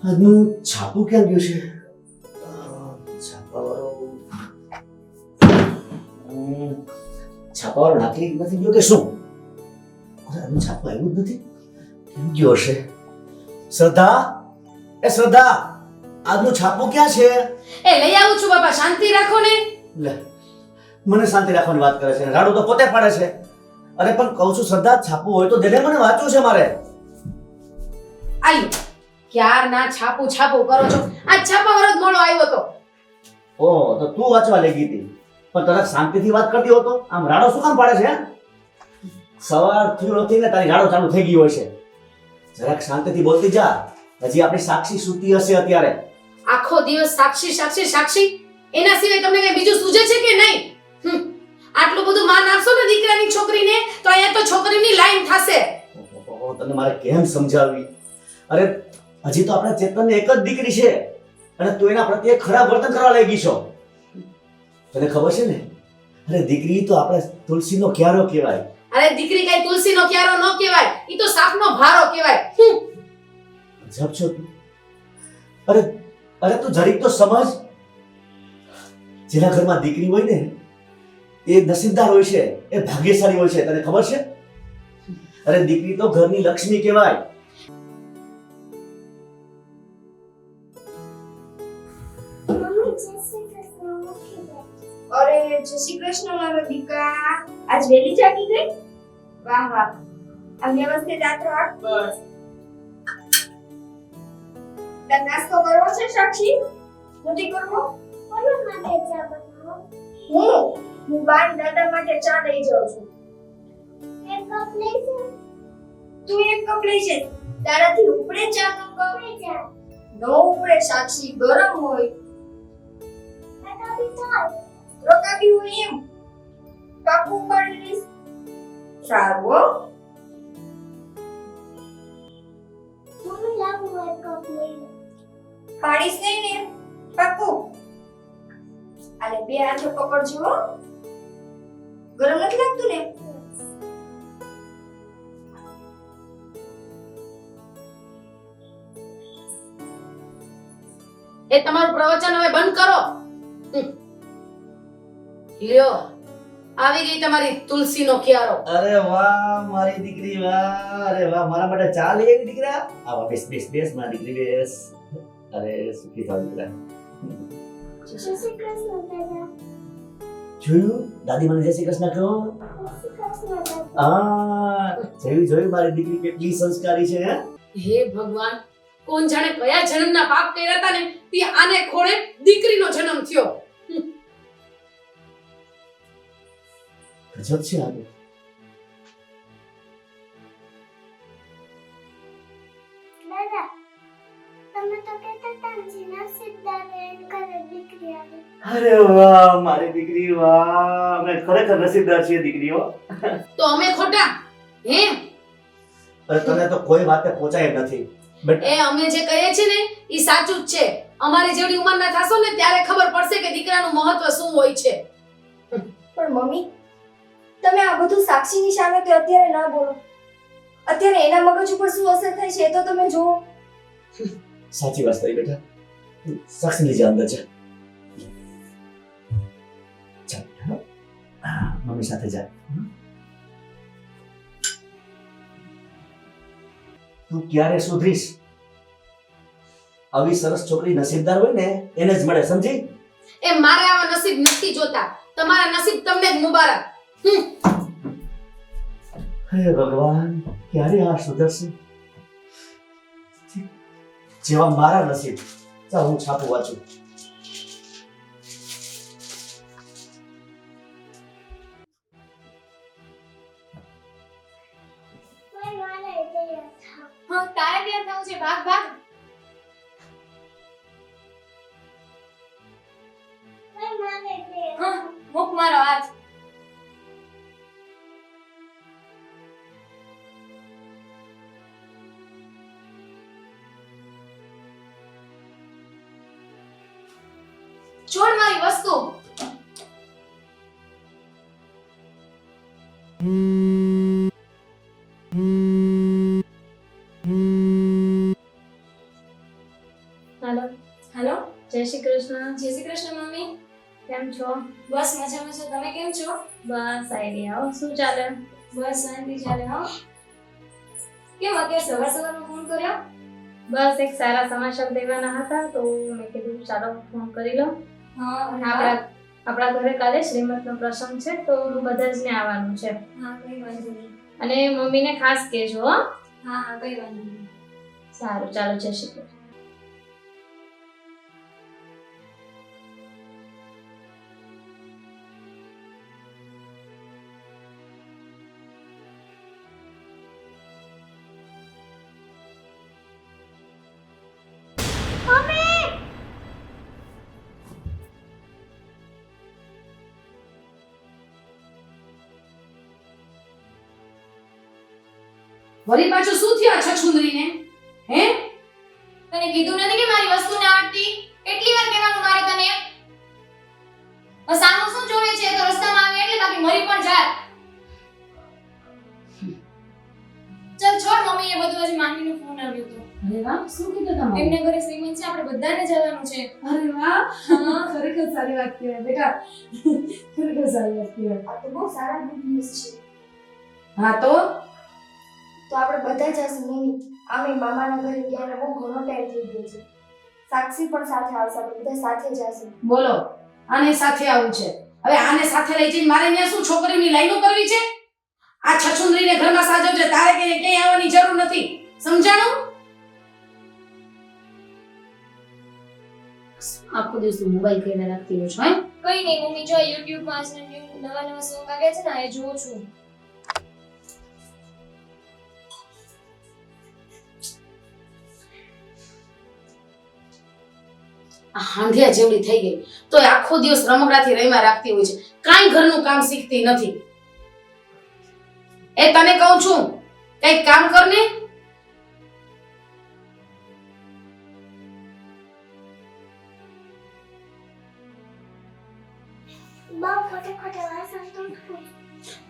આજનું છાપું ક્યાં ગયું છે? છાપાવાળો છાપાવાળો નાખી નથી ગયો કે શું? અરે આજનું છાપું આવ્યું જ નથી. કેમ ગયો હશે? શ્રદ્ધા, એ શ્રદ્ધા, આજનું છાપું ક્યાં છે? એ લઈ આવું છું બાપા, શાંતિ રાખો ને. લે, મને શાંતિ રાખવાની વાત કરે છે, રાડું તો પોતે પાડે છે. અરે પણ કહું છું શ્રદ્ધા, છાપું હોય તો દેને, મને વાંચવું છે મારે. આયુ ક્યારના છાપું છાપું કરો છો? આ છાપા વરસ મોડો આવ્યો તો. ઓહ, તો તું વાંચવા લઈ ગઈ હતી, પણ તરત શાંતિથી વાત કરતી હોતો. આમ રાડો શું કામ પાડે છે? હે? સવાર થયું નથી ને તારી રાડો ચાલુ થઈ ગઈ હોય છે. જરાક શાંતિથી બોલતી જા. હજી આપણી સાક્ષી સૂતી હશે અત્યારે. આખો દિવસ સાક્ષી સાક્ષી સાક્ષી, એના સિવાય તમને કઈ બીજું સૂઝે છે કે નહીં? આટલું બધું માન આપશો ને દીકરાની છોકરીને તો અહીંયા તો છોકરીની લાઈન થશે. ઓહો, તને મારે કેમ સમજાવવી? અરે હજી તો આપણા ચેતનની એક જ દીકરી છે અને તું એના પ્રત્યે ખરાબ વર્તન કરવા લાગી છો. તને ખબર છે ને? અરે દીકરી તો આપણે તુલસીનો ક્યારો કહેવાય. અરે દીકરી કઈ તુલસીનો ક્યારો ન કહેવાય, ઈ તો સાપનો ભારો કહેવાય. જપ છો તું. અરે તું જરીક તો સમજ. જેના ઘરમાં દીકરી હોય ને એ નસીબદાર હોય છે, એ ભાગ્યશાળી હોય છે. તને ખબર છે? અરે દીકરી તો ઘરની લક્ષ્મી કહેવાય. અરે જય શ્રી કૃષ્ણ મારો દીકરા, આજ વેલી જાગી ગઈ? વાહ વાહ, આમ વ્યવસ્થિત આતો આખ. બસ તાર નાસ્તો કરવો છે સાક્ષી? નથી કરવો? કોના માટે ચા બનાવો? હું બાર દાદા માટે ચા લઈ જાઉં છું. એક કપ લઈ જા. તું એક કપ લઈ જા. તારાથી ઉપડે ચા નો કપ? નો ઉપડે સાક્ષી, ગરમ હોય. રોકાવી હોય એમ પાકું પાડી લઈશ. સારું હો. મમ્મી લાવો એક કપ લઈ લે. પાડીશ નહીં ને? પાકું. આલે બે હાથે પકડજો હો. ગરમ નથી લાગતું ને? એ તમારું પ્રવચન હવે બંધ કરો. લ્યો, આવી ગઈ તમારી તુલસીનો ક્યારો. અરે વાહ મારી દીકરી, વાહ. અરે વાહ, મારા માટે ચા લઈ આવી દીકરા. આવા બેસ બેસ બેસ મારી દીકરી, બેસ. અરે સુખી થાવ દીકરા. જય શ્રી કૃષ્ણ દાદા. જોયું દાદી મને જય શ્રી કૃષ્ણ કહો? જય શ્રી કૃષ્ણ દાદા. હા, જોયું મારી દીકરી કેટલી સંસ્કારી છે. હે હે ભગવાન, કોણ જાણે કયા જન્મના પાપ કર્યા હતા ને તે આને ખોળે દીકરીનો જન્મ થયો. ગજબ છે આ તો. દાદા, તમે તો કહેતા હતા ને જે નસીબદાર હોય એને ઘરે દીકરી આવે. અરે વાહ મારી દીકરી, વાહ. અમે ખરેખર નસીબદાર છીએ દીકરીઓ. તો અમે ખોટા? હે? અરે તને તો કોઈ વાતે પહોંચાય એમ નથી. એ અમે જે કહીએ છીએ ને એ સાચું જ છે. અમારી જેવડી ઉંમરના થાશો ને ત્યારે ખબર પડશે કે દીકરાનું મહત્વ શું હોય છે. પણ મમ્મી, તમે આ બધું સાક્ષીની સામે તો અત્યારે ના બોલો. અત્યારે એના મગજ ઉપર શું અસર થાય છે એ તો તમે જુઓ. સાચી વાત કરી બેટા. સાક્ષી લીજે અંદર જા. ચાલ મમ્મી સાથે જા. તું ક્યારે સુધરીશ? આવી સરસ છોકરી નસીબદાર હોય ને એને જ મળે, સમજી? એ મારે આવા નસીબ નથી જોતા. તમારા નસીબ તમને જ મુબારક. હે ભગવાન, ક્યારે આ સુધરશે? જેવા મારા નસીબ. ચાલ હું છાપું વાંચું. હા, તારે ત્યાં થવું છે. ભાગ ભાગ. હા, મુક મારો હાથ. છોડ મારી વસ્તુ. હાલો હેલો, જય શ્રી કૃષ્ણ. જય શ્રી કૃષ્ણ મમ્મી. કેમ છો? બસ મજામાં છો, તમે કેમ છો? બસ આઈડી આવો. શું ચાલે? બસ શાંતિ ચાલે હો. કેમ અત્યારે સવારમાં ફોન કર્યો? બસ એક સારા સમાચાર દેવાના હતા તો મેં કીધું ચાલો ફોન કરી લો. હા આપણા ઘરે કાલે શ્રીમતનો પ્રસંગ છે તો બધા જ ને આવવાનું છે હા કઈ વાંધો નહીં. અને મમ્મીને ખાસ કહેજો હો. હા હા કઈ વાંધો નહીં. સારું ચાલો જય શ્રી કૃષ્ણ. વળી પાછું શું થયું આ છછુંદરીને? હે? તને કીધું નથી કે મારી વસ્તુ ના આવડતી? કેટલી વાર કહેવાનું મારે તને? સામું શું જોવે છે તો રસ્તામાં આવે એટલે બાકી મરી પણ જા. ચલ છોડ મમ્મી, એ બધું હજી માનવીનો ફોન આવ્યો હતો. અરે વાહ, શું કીધું તમારે? એમને ઘરે શ્રીમંત છે, આપણે બધાને જવાનું છે. અરે વાહ, હા ખરેખર સારી વાત કહેવાય બેટા. ખરેખર સારી વાત કહેવાય. આ તો બહુ સારા ગુડ ન્યૂઝ છે. હા તો તો આપણે બધા જશું મમ્મી. આમે મામાના ઘરે ગયા બહુ ઘણો ટાઈમ થઈ ગયો છે. સાક્ષી પણ સાથે આવશે, આપણે બધા સાથે જશું. બોલો, આને સાથે આવું છે. હવે આને સાથે લઈ જઈને મારે ત્યાં શું છોકરીની લાઈનો કરવી છે? આ છછુંદરીને ઘરમાં સાજવજે, તારે કે ક્યાંય આવવાની જરૂર નથી. સમજાણું? આખો દિવસ મોબાઈલ કઈને રાખતી હોય છો હે? કઈ નહીં મમ્મી, જો YouTube માં આજના નવા નવા સોંગ આવ્યા છે ને એ જોઉં છું. આ હાંધિયા જેવડી થઈ ગઈ તો આખો દિવસ રમકડાથી રહીમાં રાખતી હોય છે, કાંઈ ઘરનું કામ શીખતી નથી. એ તને કહું છું, કંઈક કામ કર ને. બહુ ખોટે ખોટે વાસણ તો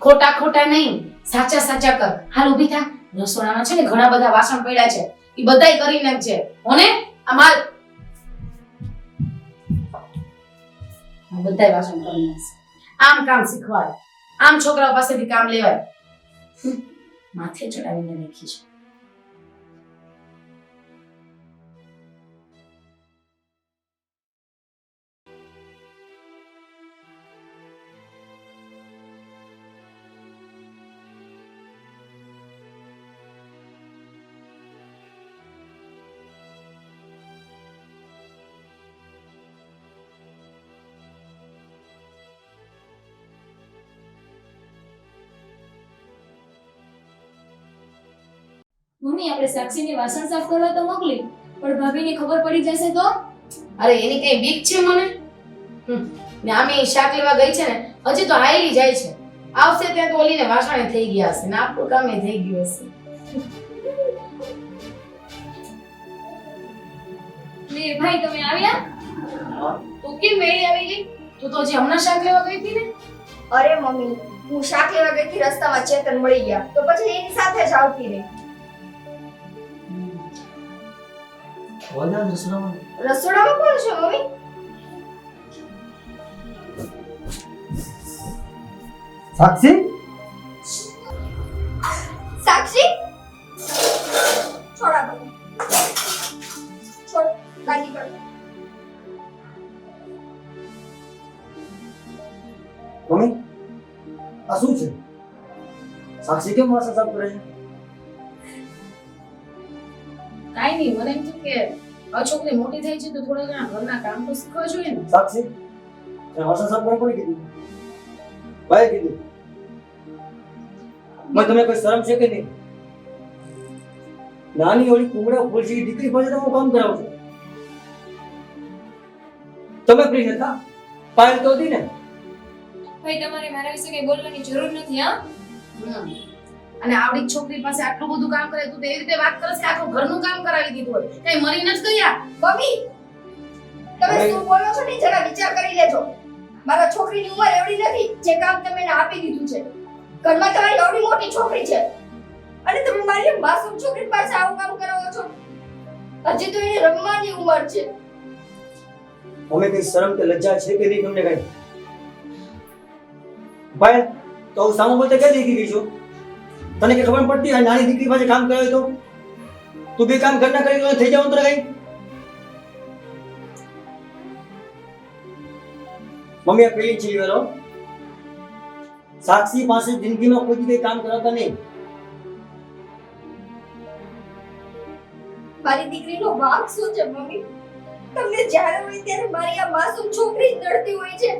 ખોટા ખોટા નહીં, સાચા સાચા કર. હાલ ઊભી થા. રસોડામાં છે ને ઘણા બધા વાસણ પડ્યા છે, એ બધાય કરી નાખજે. હોને અમાર બધાય વાસણ કરી નાખશે. આમ કામ શીખવાડ, આમ છોકરાઓ પાસેથી કામ લેવાય. માથે ચડાવીને રાખી છે. મમ્મી, આપણે સાક્ષીને વાસણ સાફ કરવા તો મોકલી, પણ ભાભીને ખબર પડી જશે તો? અરે એની કઈ બીક છે મને? ને આમે શાક લેવા ગઈ છે ને, હજી તો આયલી જાય છે. આવશે ત્યાં તો ઓલીને વાસણે થઈ ગયા હશે ને આપણું કામે થઈ ગયું હશે. લે ભાઈ, તમે આવ્યા? તો કેમ વેળી આવી ગઈ? તું તો હજી હમણાં શાક લેવા ગઈ હતી ને? અરે મમ્મી, હું શાક લેવા ગઈ હતી, રસ્તામાં ચેતન મળી ગયા તો પછી એની સાથે જ આવતી રહી. બોલના રસોડામાં. રસોડામાં કોણ છે મમ્મી? સાક્ષી? સાક્ષી? છોડા મને. છોડ, ગાડી કર. મમ્મી આ શું છે? સાક્ષી કેમ વાસણ સાફ કરે છે? કાઈ નહીં, મને એમ થયું કે આ છોકરી મોટી થઈ છે તો થોડા ઘણા ઘરના કામ તો શીખવા જોઈએ ને. સાક્ષી એ વાસણ સાફ કરવા કોણે કીધું? ભાઈ કીધું. મેં તમે કોઈ શરમ છે કે નહીં? નાની ઓલી કુંગડા ફૂલસી દીકરી પાસે હું કામ કરાવું છું. તમે ફ્રી હતા? પાયલ તો હતી ને? ભાઈ, તમારે મારા વિશે કઈ બોલવાની જરૂર નથી. હા, અને આવડી છોકરી પાસે આટલું બધું કામ કરે, તું તો એવી રીતે વાત કરે છે કે આખું ઘરનું કામ કરાવી દીધું હોય. કઈ મરી નથી ગયા? મમ્મી, તમે શું બોલો છો ને જરા વિચાર કરી લેજો. મારા છોકરીની ઉંમર એવડી નથી જે કામ તમે એને આપી દીધું છે. ઘરમાં તમારી એવડી મોટી છોકરી છે અને તમે મારી માસૂમ છોકરી પાસે આવું કામ કરાવો છો. હજી તો એને રમવાની ઉંમર છે. અમે કઈ શરમ કે લજ્જા છે કે નહીં તમને કઈ? ભાઈ તો હું સામું બોલતે કઈ દીકરી છું? તને કે ખબર પડતી આ નાની દીકરી પાસે કામ કરે તો તું બે કામ ઘરના કરી લો થઈ જાવ તને કઈ? મમ્મી આ પેલી છે વેલો સાક્ષી પાસે જિંદગીમાં કોઈ કઈ કામ કરાતા નહીં. મારી દીકરીનો વાંક શું છે મમ્મી? તમને જ્યારે હોય ત્યારે મારી આ માસૂમ છોકરી જ નડતી હોય છે.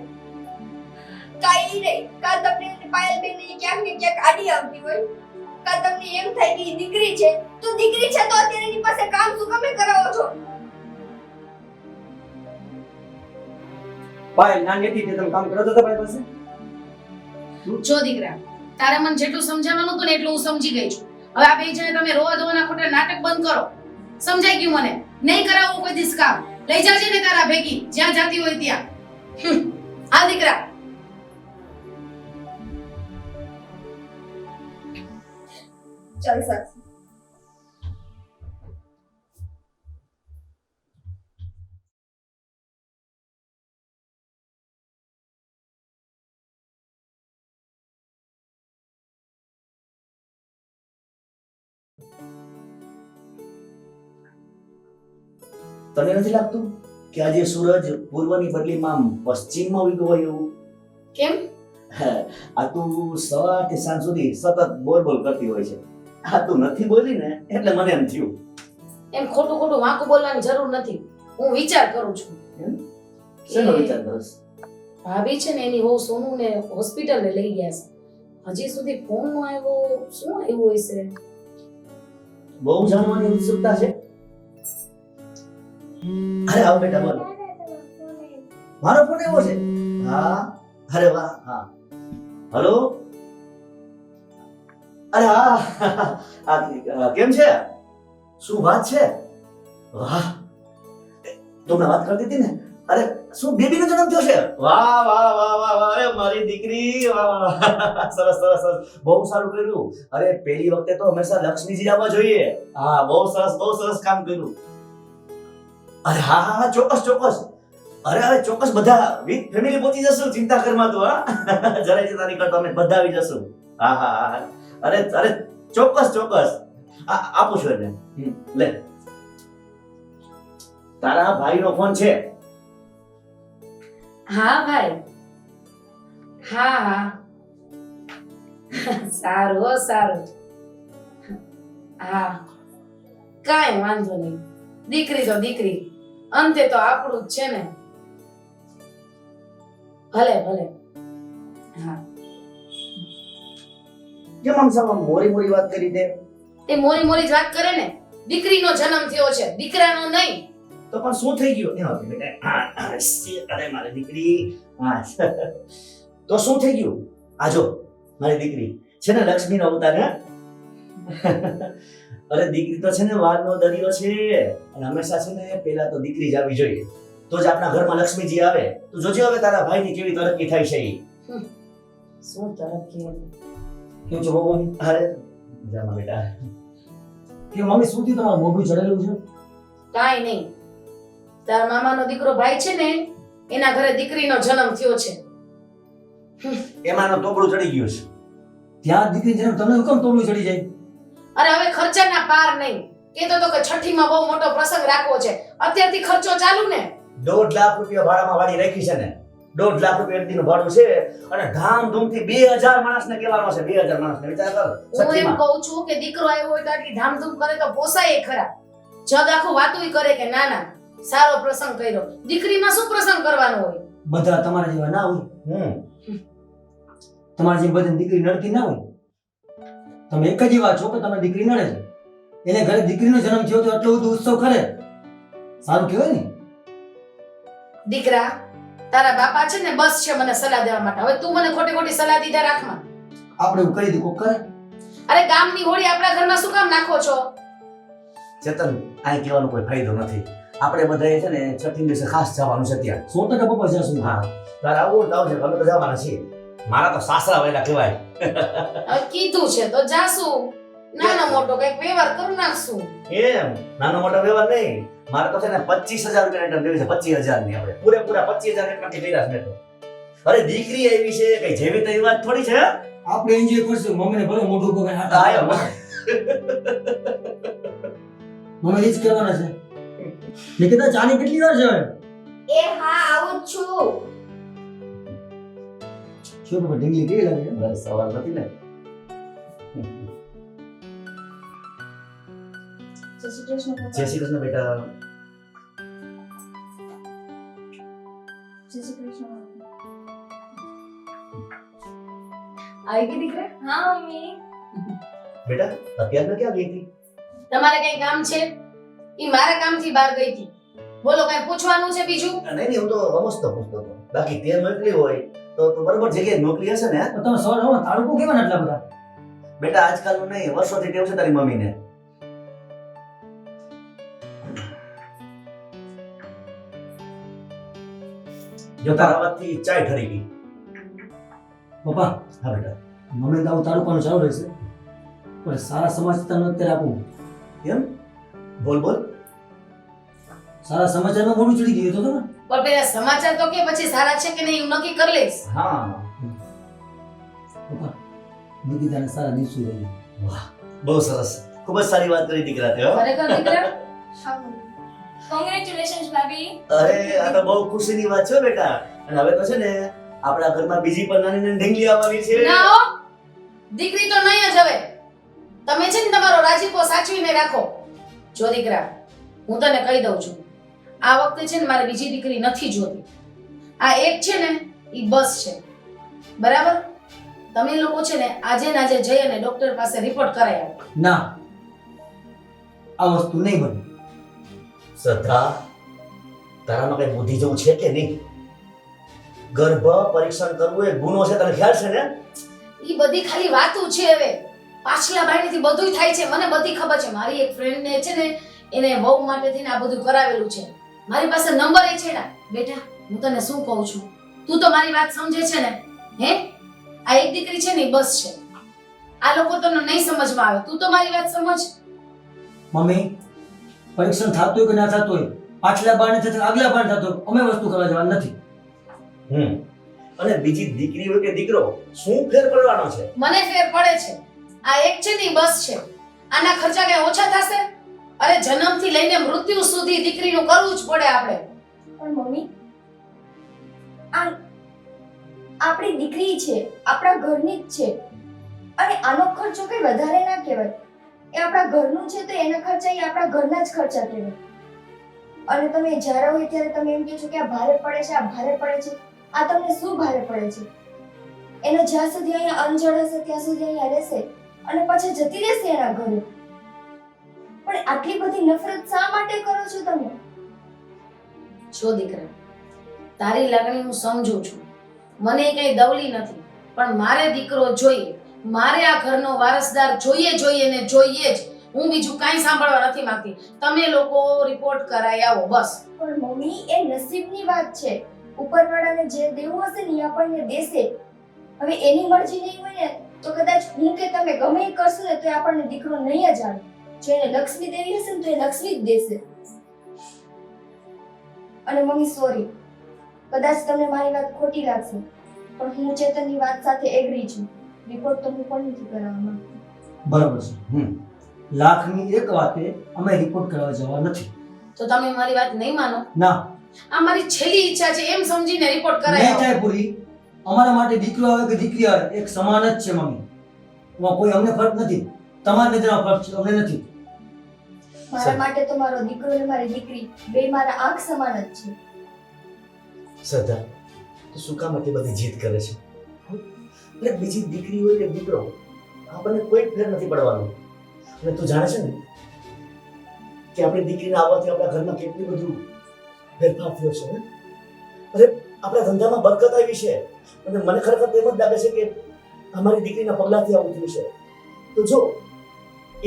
કાઈ નહીં, કા તમને પાયલબેન ને ક્યાંક ને ક્યાંક આડી આવતી હોય, કા તમને એમ થાય કે ઈ દીકરી છે તો દીકરી છે તો અત્યારે એની પાસે કામ શું કમે કરાવો છો? ભાઈ નાની હતી તે તમે કામ કરતા હતા ભાઈ પાસે? જો દીકરા, તારે મને જેટલું સમજાવવાનું હતું ને એટલું હું સમજી ગઈ છું. હવે આ બે જણે તમે રોવા ધોવાના ખોટા નાટક બંધ કરો. સમજાઈ ગયું મને? નહીં કરાવું કોઈ દિવસ કામ. લઈ જાજે ને તારા ભેગી જ્યાં જાતી હોય ત્યાં. હાલ દીકરા. ચાલ સાક્ષી. તને નથી લાગતું કે આજે સૂરજ પૂર્વની બદલીમાં પશ્ચિમમાં ઉગ્યો હોય એવું? કેમ? આ તું સવારથી સાંજ સુધી સતત બોલ બોલ કરતી હોય છે. આ તું નથી બોલી ને એટલે મને એમ થયું. એમ ખોટું ખોટું વાંકું બોલવાની જરૂર નથી. હું વિચાર કરું છું. શેનો એ વિચાર કરસ? ભાભી છે ને એની વહુ સોનુને હોસ્પિટલે લઈ ગયા છે. હજી સુધી ફોન નો આવ્યો. શું આવ્યું હશે? બહુ જાણવાની ઉત્સુકતા છે. અરે આવો બેટા બોલો. મારો ફોન આવ્યો છે? હા. અરે વાહ. હા. હેલો. અરે હા. કેમ છે? શું વાત છે? વાહ. તમને વાત કરતી હતી ને? અરે શું બેબીનો જન્મ થયો છે? વાહ વાહ વાહ વાહ વાહ. અરે મારી દીકરી. વાહ વાહ. સરસ સરસ સરસ. બહુ સારું કર્યું. અરે પહેલી વખતે તો હંમેશા લક્ષ્મીજી આવવા જોઈએ. હા બહુ સરસ કામ કર્યું. અરે હા હા હા ચોક્કસ ચોક્કસ. અરે અરે ચોક્કસ બધા વિથ ફેમિલી પહોંચી જશું. ચિંતા કરમાં તું હા જરાય ચિંતા નહીં કરતો અમે બધા આવી જશું. હા હા હા. અરે ચોક્કસ ચોક્કસ. આપું છું એને. લે તારા ભાઈનો ફોન છે? હા ભાઈ. હા હા. સારું હો સારું. હા કાંઈ વાંધો નહીં. દીકરી તો દીકરી, અંતે તો આપણું જ છે ને. ભલે ભલે. હા કેમ આમ સાવ મોરી મોરી વાત કરી તે? એ મોરી મોરી જ વાત કરે ને. દીકરીનો જન્મ થયો છે, દીકરાનો નહીં. તો પણ શું થઈ ગયું? એનો બેટા અરે મારી દીકરી. હા તો શું થઈ ગયું? આજો મારી દીકરી છે ને લક્ષ્મીનો અવતાર. હે અરે દીકરી તો છે ને વાલનો દરિયો છે અને હંમેશા છે ને પહેલા તો દીકરી જ આવી જોઈએ તો જ આપણા ઘરમાં લક્ષ્મીજી આવે. તું જોજે હવે તારા ભાઈની કેવી તરક્કી થાય છે. શું તરક્કી? કેમ છો બહુ? અરે જામા બેટા. કે મમ્મી શું થયું? તમારું મોઢું ચડેલું છે? કાંઈ નહીં. તારા મામાનો દીકરો ભાઈ છે ને એના ઘરે દીકરીનો જન્મ થયો છે. એમાંનો તોબડું ચડી ગયું છે. ત્યાં દીકરી જન્મ તમને હુકમ તોબડું ચડી જાય? અરે હવે ખર્ચાના પાર નહીં. કેતો તો કે છઠ્ઠીમાં બહુ મોટો પ્રસંગ રાખવો છે. અત્યારથી ખર્ચો ચાલુ ને. 1.5 લાખ રૂપિયા ભાડામાં વાડી રાખી છે ને. 1.5 લાખ રૂપિયા એકદીનું ભાડું છે અને ધામધૂમથી 2000 માણસને કહેવાનો છે. 2000 માણસને વિચાર કર. હું એમ કહું છું કે દીકરો આવ્યો હોય તો આટલી ધામધૂમ કરે તો પોસાય ખરા. જગ આખું વાતુંય કરે કે ના ના સારો પ્રસંગ કર્યો. દીકરીમાં શું પ્રસંગ કરવાનો હોય? બધા તમારા જેવા ના હોય. તમારી જેવી બધી દીકરી નડતી ના હોય. તમે એક જ એવા છો કે તમારી દીકરી નડે છે. એને ઘરે દીકરીનો જન્મ થયો તો એટલો બધો ઉત્સવ કરે. સારું કહેવાય ને? દીકરા તારા બાપા છે ને બસ છે મને સલાહ દેવા માટે. હવે તું મને ખોટી ખોટી સલાહ દીધા રાખમાં. આપણે એવું કરી દે કોક કરે. અરે ગામની હોળી આપણા ઘરમાં શું કામ નાખો છો? ચેતન આ કહેવાનો કોઈ ફાયદો નથી. આપણે બધાએ છે ને છઠ્ઠી દિવસે ખાસ જવાનું છે ત્યાં. 100% પપ્પા જશું. હા તારે આવું આવજે. અમે તો જવાના છીએ. મારા તો સાસરા વેલા કહેવાય. હવે કીધું છે તો જાશું. નાનો મોટો કઈક વ્યવહાર કરી નાખશું. એમ નાનો મોટો વ્યવહાર નહીં, મારે તો છે ને 25,000 રૂપિયા રિટર્ન દેવી છે. 25,000 ની આપણે પૂરેપૂરા 25,000 એટલાથી કર્યા છે મેં તો. અરે દીકરી આવી છે, કઈ જેવી તેવી વાત થોડી છે. આપણે એન્જોય કરશું. મમ્મીને ભલે મોઢું ઉપર કઈ હાથ આયો મમ્મી એ જ કહેવાના છે. નિકિતા ચાની કેટલી વાર છે હવે? એ હા આવું જ છું. શું બાબા ઢીંગલી કેવી લાગે છે? બસ સવાલ નથી ને. જય શ્રી કૃષ્ણ પપ્પા. જય શ્રી કૃષ્ણ બેટા. જય શ્રી કૃષ્ણ. આવી ગઈ દીકરા? હા મમ્મી. બેટા અત્યારમાં ક્યાં ગઈ હતી? તમારે કઈ કામ છે? ઈ મારા કામથી બહાર ગઈ હતી. બોલો કઈ પૂછવાનું છે બીજું? નહીં હું તો રમસ્તો પૂછતો હતો. બાકી તે મોકલી હોય તો બરોબર જગ્યાએ મોકલી હશે ને. તો તમે સવાર સવારમાં તાળું કેવાના એટલા બધા? બેટા આજકાલનું નહીં, વર્ષોથી ટેવ છે તારી મમ્મીને. જો તારા વાતથી ચાય ઠરી ગઈ. પપ્પા હા બેટા. મમ્મી તો આવું તાળું પાનું ચાલુ રહેશે, પણ સારા સમાચાર અત્યારે આપું. એમ બોલ બોલ. સારા સમાચારમાં મોઢું ચડી ગયું તો તમે. પણ પેલા સમાચાર તો કે પછી સારા છે કે નહીં હું નક્કી કરી લઈશ. હા પપ્પા નિકિતાને સારા દિવસો રહે. વાહ બહુ સરસ, ખૂબ જ સારી વાત કરી દીકરા તે હો. ખરેખર દીકરા? હા મમ્મી. કોંગ્રેચ્યુલેશન્સ ભાભી. અરે આ તો બહુ ખુશીની વાત છે બેટા. અને હવે તો છે ને આપણા ઘરમાં બીજી પણ નાની નાની ઢીંગલી આવવાની છે. ના હો, દીકરી તો નહીં જ હવે. તમે છે ને તમારો રાજીપો સાચવીને રાખો. જો દીકરા, હું તને કહી દઉં છું, આ વખતે છે ને મારે બીજી દીકરી નથી જોતી. આ એક છે ને ઈ બસ છે, બરાબર? તમે લોકો છે ને આજે ને આજે જઈ અને ડોક્ટર પાસે રિપોર્ટ કરાવી આવો. ના, આ વસ્તુ નહીં બને. શ્રદ્ધા, તારામાં કઈ બુદ્ધિ જેવું છે કે નહીં? ગર્ભ પરીક્ષણ કરવું એ ગુનો છે, તને ખ્યાલ છે ને? ઈ બધી ખાલી વાતો છે. હવે પાછલા બાયણીથી બધુંય થાય છે, મને બધી ખબર છે. મારી એક ફ્રેન્ડ ને છે ને એને વહુ માટે થઈને આ બધું કરાવેલું છે. મારી પાસે નંબર એ છે. બેટા હું તને શું કહું છું, તું તો મારી વાત સમજે છે ને? હે, આ એક દીકરી છે ને ઈ બસ છે. આ લોકો તને નહીં સમજમાં આવે, તું તો મારી વાત સમજ. મમ્મી પરીક્ષણ થતું હોય કે ના થતું હોય, પાછલા બારણે થતું આગલા બારણે થતું હોય, અમે વસ્તુ કરવા જવા નથી. અને બીજી દીકરી હોય કે દીકરો, શું ફેર પડવાનો છે? મને ફેર પડે છે. આ એક છે ને ઈ બસ છે. આના ખર્ચા કઈ ઓછા થશે? અરે જન્મથી લઈને મૃત્યુ સુધી દીકરીનું કરવું જ પડે આપણે. પણ મમ્મી આ આપણી દીકરી છે, આપણા ઘરની જ છે, અને આનો ખર્ચો કઈ વધારે ના કહેવાય. એ આપણા ઘરનું છે તો એના ખર્ચા એ આપણા ઘરના જ ખર્ચા કહેવાય. અને તમે જ્યારે હોય ત્યારે તમે એમ કહો છો કે આ ભારે પડે છે, આ ભારે પડે છે. આ તમને શું ભારે પડે છે? એનો જ્યાં સુધી અહીંયા અંજળ હશે ત્યાં સુધી અહીંયા રહેશે અને પછી જતી રહેશે એના ઘરે. પણ આટલી બધી નફરત શા માટે કરો છો તમે? જો દીકરા, તારી લાગણી હું સમજુ છું. મને કઈ દવલી નથી, પણ મારે દીકરો જોઈએ. મારે આ ઘરનો વારસદાર જોઈએ ને જોઈએ જ. હું બીજું કાંઈ સાંભળવા નથી માંગતી. તમે લોકો રિપોર્ટ કરાઈ આવો બસ. પણ મમ્મી એ નસીબની વાત છે. ઉપરવાળાને જે દેવું હશે ને એ આપણને દેશે. હવે એની મરજી નહીં હોય ને તો કદાચ હું કે તમે ગમે એ કરશો ને તો એ આપણને દીકરો નહીં જ આવે. જો એને લક્ષ્મી દેવી હશે ને તો એ લક્ષ્મી જ દેશે. અને મમ્મી સોરી, કદાચ તમને મારી વાત ખોટી લાગશે, પણ હું ચેતનની વાત સાથે એગ્રી છું. રિપોર્ટ તો હું પણ નથી કરાવવા માંગતી. બરાબર છે. લાખની એક વાતે અમે રિપોર્ટ કરવા જવા નથી. તો તમે મારી વાત નહીં માનો? ના, આ મારી છેલ્લી ઈચ્છા છે એમ સમજીને રિપોર્ટ કરાઈ નહીં આવો. થાય પૂરી. અમારા માટે દીકરો આવે કે દીકરી આવે એક સમાન જ છે મમ્મી. એમાં કોઈ અમને ફરક નથી. તમારી નજરમાં ફરક છે, અમને નથી. મારા માટે તો મારો દીકરો અને મારી દીકરી બે મારા આંખ સમાન જ છે. શ્રદ્ધા, તું શું કામ આટલી બધી જીદ કરે છે? એટલે બીજી દીકરી હોય કે દીકરો, આપણને કોઈ ફેર નથી પડવાનો. અને તું જાણે છે ને કે આપણી દીકરીના આવવાથી આપણા ઘરમાં કેટલું બધું ફેરફાર થયો છે. અરે આપણા ધંધામાં બરકત આવી છે. અને મને ખરેખર તેમ જ લાગે છે કે અમારી દીકરીના પગલાથી આવું થયું છે. તો જો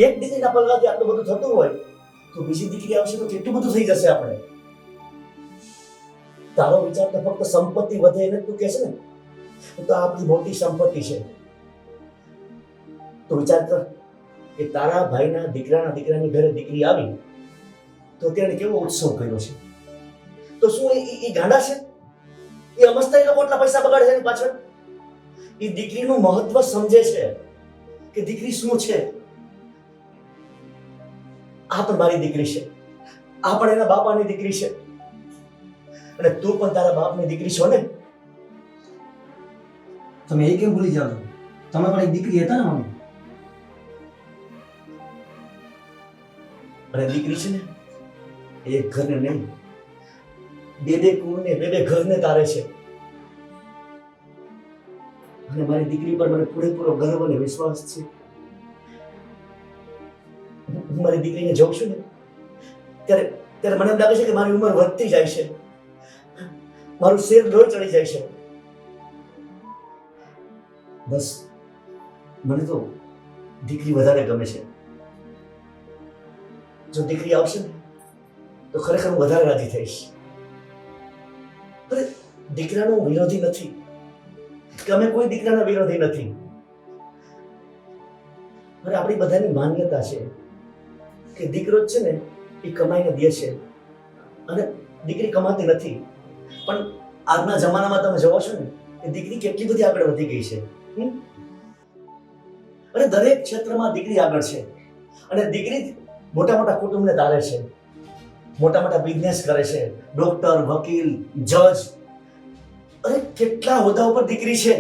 એક દીકરીના પગલાથી આટલું બધું થતું હોય તો બીજી દીકરી આવશે તો કેટલું બધું થઈ જશે આપણે. તારો વિચાર તો ફક્ત સંપત્તિ વધે એને તું કહે છે ને, તો આપણી મોટી સંપત્તિ છે. તો વિચાર કર કે તારા ભાઈના દીકરાની ઘરે દીકરી આવી તો તેને કેવો ઉત્સવ કર્યો છે. તો શું એ ગાંડા છે? એ અમસ્તા એ લોકો એટલા પૈસા બગાડે છે એની પાછળ? એ દીકરીનું મહત્વ સમજે છે કે દીકરી શું છે. આ પણ મારી દીકરી છે, આ પણ એના બાપાની દીકરી છે, અને તું પણ તારા બાપની દીકરી છો ને. તમે એ કેમ ભૂલી જાઓ છો? તમે પણ એક દીકરી હતા ને મમ્મી? અને દીકરી છે ને એ એક ઘરને નહીં, બે કુળને બે ઘરને તારે છે. અને મારી દીકરી પર મને પૂરેપૂરો ગર્વ અને વિશ્વાસ છે. હું મારી દીકરીને જોઉં છું ને ત્યારે મને એમ લાગે છે કે મારી ઉંમર વધતી જાય છે, મારું શેર લોહી ચડી જાય છે. બસ મને તો દીકરી વધારે ગમે છે. જો દીકરી આવશે ને તો ખરેખર હું વધારે રાજી થઈશ. અરે દીકરાનો વિરોધી નથી કે અમે કોઈ દીકરાના વિરોધી નથી. અરે આપણી બધાની માન્યતા છે કે દીકરો જ છે ને એ કમાઈને દે છે અને દીકરી કમાતી નથી. પણ આજના જમાનામાં તમે જોવો છો ને કે દીકરી કેટલી બધી આગળ વધી ગઈ છે. અને દરેક ક્ષેત્રમાં દીકરી આગળ છે. અને દીકરી મોટા મોટા કુટુંબને તારે છે, મોટા મોટા બિઝનેસ કરે છે, ડોક્ટર, વકીલ, જજ, અરે કેટલા હોદ્દા ઉપર દીકરી છે.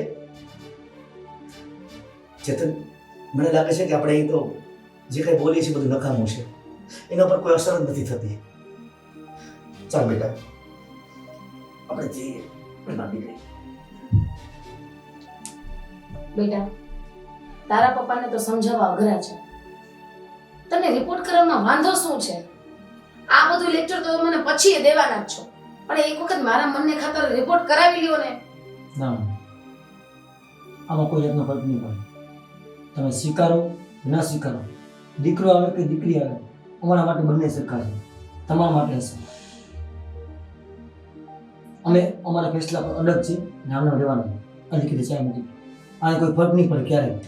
ચેતન, મને લાગે છે કે આપણે અહીં તો જે કંઈ બોલીએ છીએ બધું નકામું છે, એના પર કોઈ અસર જ નથી થતી. ચાલ બેટા આપણે જઈએ. દીકરી બેટા, તારા પપ્પાને તો સમજાવવા અઘરા છે. તને રિપોર્ટ કરવામાં વાંધો શું છે? આ બધું લેક્ચર તો મને પછી દેવાના જ છો, પણ એક વખત મારા મનને ખાતર રિપોર્ટ કરાવી લ્યો ને. ના, આમાં કોઈ જાતનો ફરક નહીં પડે. તમે સ્વીકારો ના સ્વીકારો, દીકરો આવે કે દીકરી આવે, અમારા માટે બંને સરખા છે. તમારા માટે હશે. અમે અમારા ફેસલા પર અડગ છીએ ને આમને રહેવાના છે. હજી કીધે ચાય નથી. આને કોઈ ફરક નહીં પડે ક્યારેય.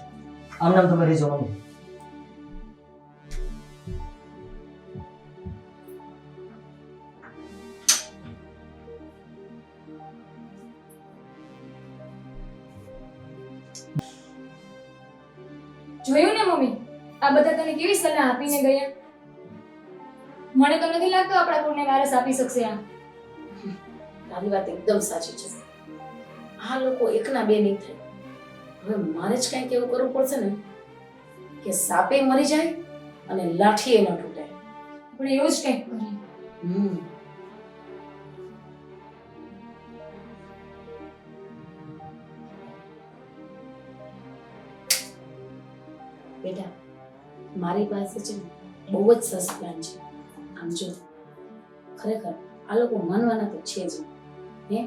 આમ નામ તમે રહેજો મમ્મી. જોયું ને મમ્મી, આ બધા તને કેવી સલાહ આપીને ગયા. મને તો નથી લાગતું આપણા કુળને વારસ આપી શકશે આ. તારી વાત એકદમ સાચી છે. આ લોકો એકના બે નહીં થાય. હવે મારે જ કંઈક એવું કરવું પડશે ને કે સાપે મરી જાય અને લાઠીએ ન તૂટે. આપણે એવું જ કંઈક કરીએ. બેટા, મારી પાસે છે ને બહુ જ સરસ પ્લાન છે. આમ જો, ખરેખર આ લોકો માનવાના તો છે જ. હે,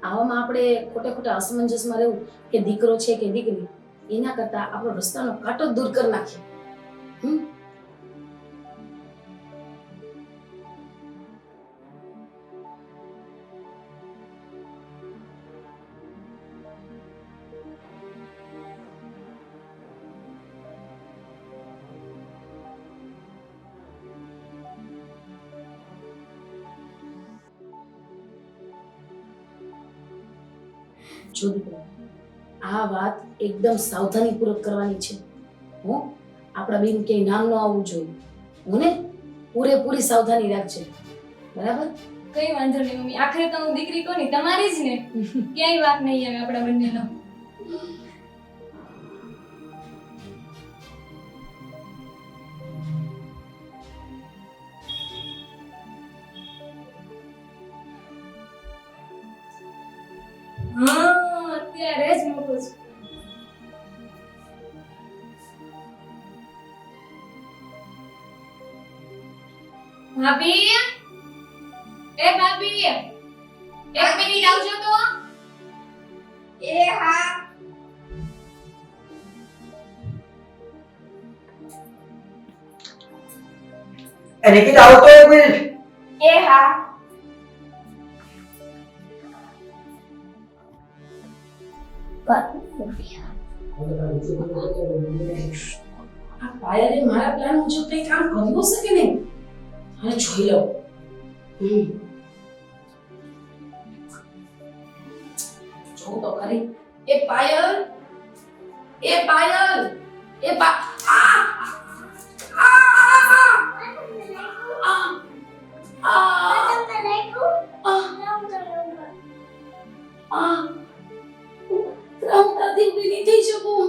આવામાં આપણે ખોટા અસમંજસમાં રહેવું કે દીકરો છે કે દીકરી, એના કરતા આપણો રસ્તાનો કાંટો જ દૂર કરી નાખીએ. જો દીકરો, આ વાત એકદમ સાવધાનીપૂર્વક કરવાની છે. આપણા બેન ક્યાંય નામ ન આવવું જોઈએ. હું ને પૂરેપૂરી સાવધાની રાખજે, બરાબર? કઈ વાંધો નહીં મમ્મી, આખરે તો હું દીકરી કોની, તમારી જ ને. ક્યાંય વાત નહીં આવે આપણા બંનેનો. હા, અત્યારે જ મૂકું છું. ભાભી, એ ભાભી, એક મિનિટ આવજો તો. એ હા. નિકિતા આવો તો એક મિનિટ. એ હા. આ પાયલે મારા પ્લાન મુજબ કંઈ કામ કર્યું હશે કે નહીં? અને જોઈ લઉં. જોઉં તો ખરી. એ પાયલ, એ પાયલ, એ આ! હું તારાથી ઊભી નહીં થઈ શકું.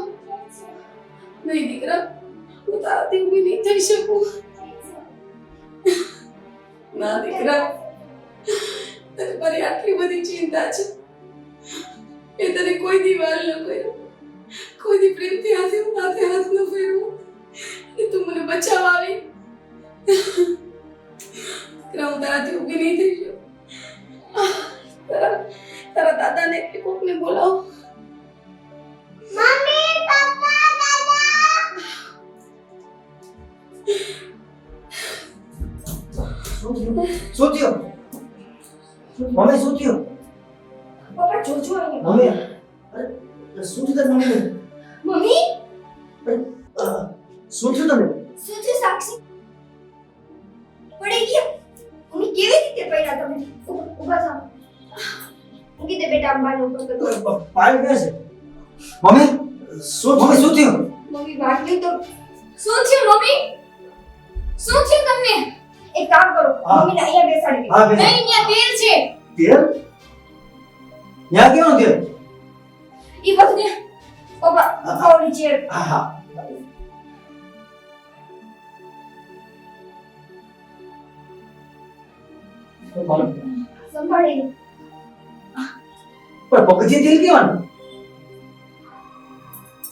નહીં દીકરા, હું તારાથી ઊભી નહીં થઈ શકું. ના દીકરા, તને મારી આટલી બધી ચિંતા છે એ તને કોઈ દી વાર ન કર્યો, કોઈ દી પ્રેમથી હાથે હાથ ન ફેરવો અને તું મને બચાવવા આવી. દીકરા, હું તારાથી ઊભી નહીં થઈ શકું. તારા દાદાને કે કોકને બોલાવો. મમ્મી પપ્પા દાદા શું થયું? મમ્મી શું થયું? પપ્પા જોજો અહીંયા મમ્મી અરે શું થયું તારી મમ્મીને? મમ્મી શું થયું તમને? શું છે સાક્ષી પડી ગયા મમ્મી કેવી રીતે પડ્યા તમે ઊભા થાઓ મૂકી દે બેટા અંબાને ઉપર કરો પાણી ક્યાં છે? મમ્મી શું થયું? મમ્મી વાગ્યું તો શું થયું મમ્મી? શું થયું તમને? એક કામ કરો હા. મમ્મીને અહીંયા બેસાડી દો હા બેન. નહીં, ત્યાં તેલ છે. તેલ? ન્યા કેવું તેલ? ઈ વખતે પપ્પા ઓલી ચેર હા હા. સંભાળી પણ પગથી તેલ કેવાનું?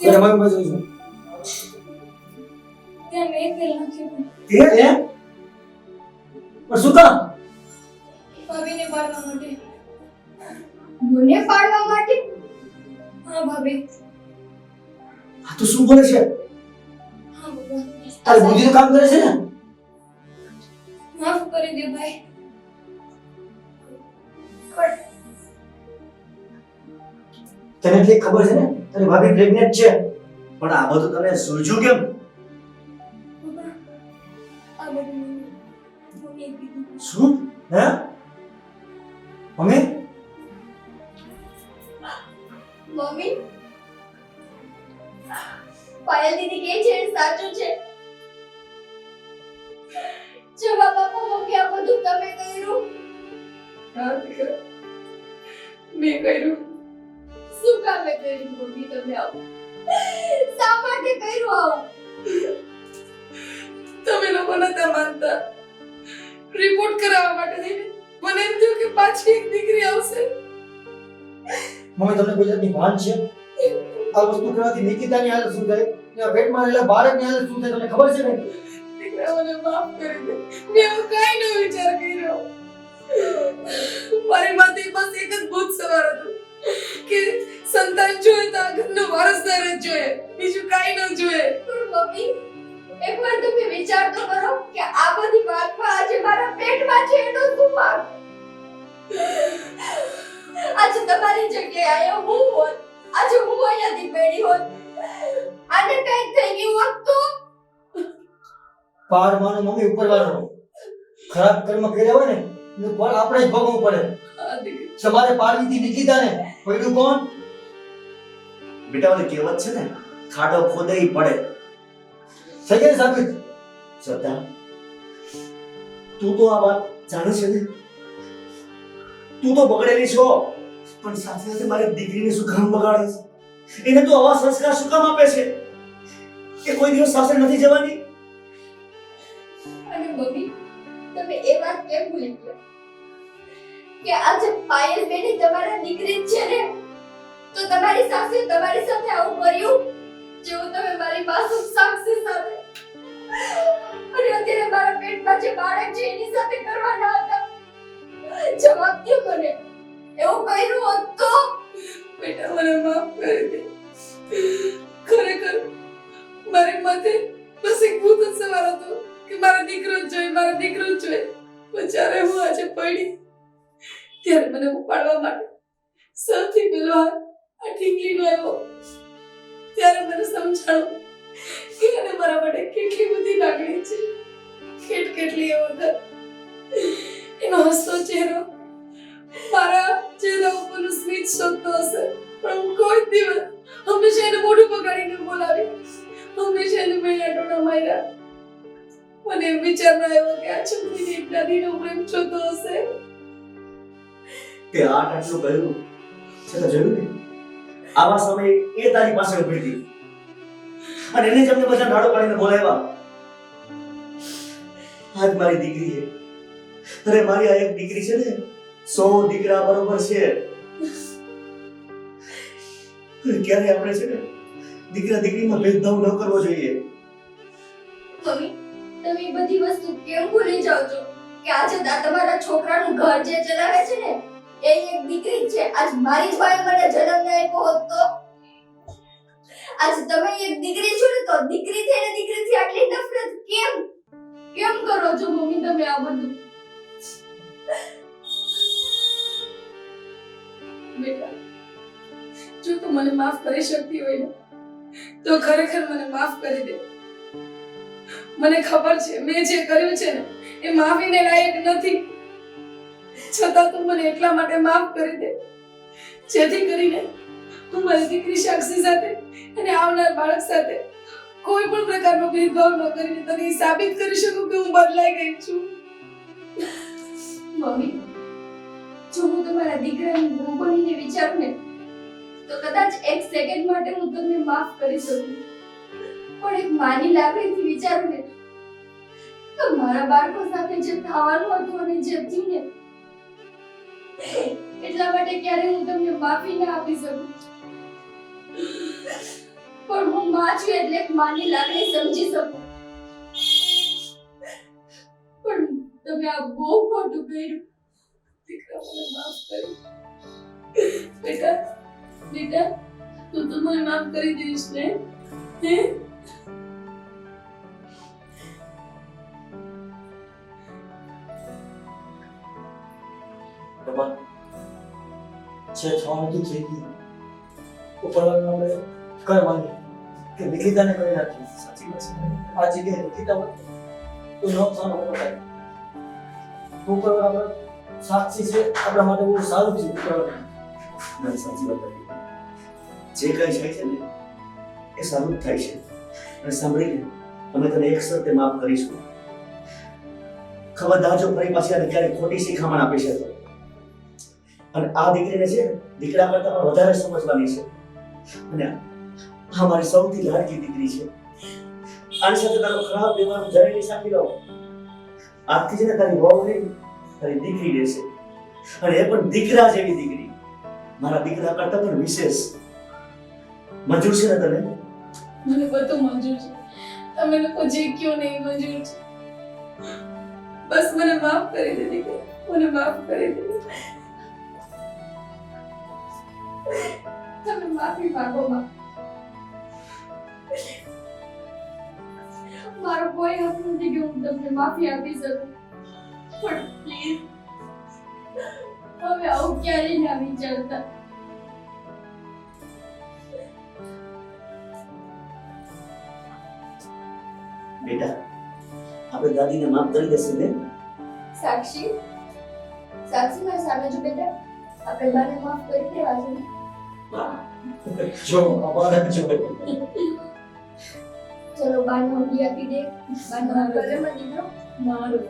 અરે મમ્મી બસ શું? ત્યાં મેં તેલ નાખ્યું. તેલ એમ? પણ શું કામ? ભાભીને પાડવા માટે. મને પાડવા માટે હા ભાભી. આ તો શું બોલે છે? હા બાબા. તારી બુદ્ધિનું કામ કરે છે ને? માફ કરી દે ભાઈ. તને એટલી ખબર છે ને તારી ભાભી પ્રેગ્નેન્ટ છે, પણ આ બધું તને સૂઝ્યું કેમ? બાબા, આ બધું મમ્મીએ કીધું. શું? હે મમ્મી? મમ્મી પાયલ દીદી કહે છે એ સાચું છે જવા બાપા મમ્મી આ બધું તમે કર્યું હા દીકરા, મેં કર્યું. શું કામે કર્યું મમ્મી તમે આવું શા માટે કર્યું આવું તમે લોકો નતા માનતા. રિપોર્ટ કરાવવા માટે થઈને મને એમ થયું કે પાછી એક દીકરી આવશે. મમ્મી તમને કોઈ જાતની ભાન છે? આ વસ્તુ કરવાથી નિકિતાની હાલત શું થાય? એના પેટમાં રહેલા બાળકની હાલત શું થાય તમને ખબર છે ને? દીકરા, મને માફ કરી દે. મેં એવો કાંઈ ન વિચાર કર્યો. મારી માથે બસ એક જ ભૂત સવાર હતું કે સંતાન જોઈએ તો આ ઘરનો વારસદાર જ જોઈએ, બીજું કાંઈ ન જોઈએ. પણ મમ્મી એકવાર તમે વિચાર તો કરો કે આ બધી વાતમાં આજે મારા પેટમાં છે એનો શું વાંક આજે તમારી જગ્યાએ આયો હું હોત આજે હું અહીંયાથી પેડી હોત આને કંઈક થઈ ગયું હોત તો પાર માનો મમ્મી ઉપર વાળો ખરાબ કર્મ કર્યા હોય ને એનું ફળ આપણે જ ભોગવવું પડે. હા દીકરી, તમારે પાડવીથી નિકિતાને પડ્યું કોણ? બેટા ઓલી કહેવત છે ને, ખાડો ખોદે ઈ પડે. થઈ ગઈ ને સાબિત? શ્રદ્ધા, તું તો આ વાત જાણે છે ને? તું તો બગડેલી છો, પણ સાથે સાથે મારી દીકરીને શું કામ બગાડે છે? એને તું આવા સંસ્કાર શું કામ આપે છે? કે કોઈ દિવસ સાસરે નથી જવાની? અને મમ્મી તમે એ વાત કેમ ભૂલી ગયા કે આજે પાયલ બેને તમારા દીકરી જ છે ને તો તમારી સાસુ તમારી સાથે આવું કર્યું જેવું તમે મારી માસૂમ સાક્ષી સાથે અને અત્યારે મારા પેટમાં જે બાળક છે એની સાથે કરવાના હતા. જવાબ દે મને એવું કર્યું હોત તો બેટા મને માફ કરી દે. ખરેખર મારી માથે બસ એક ભૂત જ સવાર હતું કે મારો દીકરો જ જોઈએ, મારો દીકરો જ જોઈએ. પણ જ્યારે હું આજે પડી ત્યારે મને ઉપાડવા માટે સૌથી પહેલો હાથ આ ઢીંગલીનો આવ્યો. ત્યારે મને સમજાણું કે એને મારા માટે કેટલી બધી લાગણી છે, કેટલી એ વખત એનો હસતો ચહેરો મારા ચહેરા ઉપરનું સ્મિત શોધતો હશે, પણ હું કોઈ દિવસ હંમેશા એને મોઢું પકડીને બોલાવી, હંમેશા એને મેળા ટોણા માર્યા. મને એમ વિચાર ન આવ્યો કે આ છોકરીને એક દાદીનો પ્રેમ જોતો હશે. તે આટલું કર્યું છતાં જોયું ને, આવા સમયે એ તારી પાસે ઉભી હતી અને એને જ અમને બધા રાડો પાડીને બોલાવ્યા. આજ મારી દીકરી છે. અરે મારી આ એક દીકરી છે ને 100 દીકરા બરોબર છે. ક્યારે આપણે છે ને દીકરા દીકરીમાં ભેદભાવ ન કરવો જોઈએ. મમ્મી, તમે એ બધી વસ્તુ કેમ ભૂલી જાઓ છો કે આજે તમારા છોકરાનું ઘર જે ચલાવે છે ને એ એક દીકરી જ છે. આજ મારી જ માએ મને જન્મ ન આપ્યો હોત તો આજ તમે એક દીકરી છો ને, તો દીકરી થઈને દીકરીથી આટલી નફરત કેમ કરો છો મમ્મી તમે આ બધું? બેટા, જો તું મને માફ કરી શકતી હોય ને તો ખરેખર મને માફ કરી દે. મને ખબર છે મેં જે કર્યું છે ને એ માફીને લાયક નથી, છતાં તું મને એટલા માટે માફ કરી દે જેથી કરીને હું મારી દીકરી સાક્ષી સાથે અને આવનાર બાળક સાથે કોઈ પણ પ્રકારનો ભેદભાવ ન કરીને તને એ સાબિત કરી શકું કે હું બદલાઈ ગઈ છું. મમ્મી, જો હું તમારા દીકરાની વહુ બનીને વિચારું ને તો કદાચ એક સેકન્ડ માટે હું તમને માફ કરી શકું, પણ એક માની લાગણીથી વિચારું ને તો મારા બાળકો સાથે જે થવાનું હતું અને જે થયું ને એટલા માટે ક્યારે હું તમને માફી ના આપી શકું. પણ હું માં છું એટલે એક માની લાગણી સમજી શકું. પણ તમે આ બહુ ખોટું કર્યું. દીકરા, મને માફ કરી. બેટા, તું તો મને માફ કરી દઈશ ને? હે? બાબા, જે થવાનું હતું થઈ ગયું. ઉપરવાળાને આપણે કરવાની કે નિકિતાને કરી નાખી. સાચી વાત છે. આ જગ્યાએ નિકિતા હોત તો ન થવાનું થાય. ઉપરવાળા આપણે સાક્ષી છે, આપણા માટે બહુ સારું છે. ઉપરવાળા ના, સાચી વાત હતી. જે કઈ થાય છે ને એ સારું જ થાય છે. અને સાંભળીને અમે તને એક શરતે માફ કરીશું. ખબરદાર જો ફરી પાછી આ ક્યારેક ખોટી શિખામણ આપી છે તો. અને આ દીકરીને છે દીકરા કરતા પણ વધારે સમજવાની છે. અને આ મારી સૌથી લાડકી દીકરી છે. આની સાથે તારો ખરાબ વ્યવહાર જરાય નહીં સાંભળી લો. આજથી છે ને તારી વહુ નહીં, તારી દીકરી રહેશે. અને એ પણ દીકરા જેવી દીકરી, મારા દીકરા કરતા પણ વિશેષ. મંજૂર છે ને તને? મને બધું મંજૂર છે. તમે લોકો જે કયો ને એ મંજૂર છે. બસ મને માફ કરી દે દીકરા, મને માફ કરી દે. તમે માફી માંગો માં. મારો કોઈ હક નથી કે હું તમને માફી આપી શકું, પણ પ્લીઝ હવે આવું ક્યારેય ના વિચારતા. બેટા, આપણે દાદીને માફ કરી દેશું ને? સાક્ષી મારી સામે જો બેટા, આપણે બાને માફ કરી દેવા છે ને? જો અમારા જો ચલો બાને હંડી આપી દે. બાને માફ કરે માં દીકરો. મારું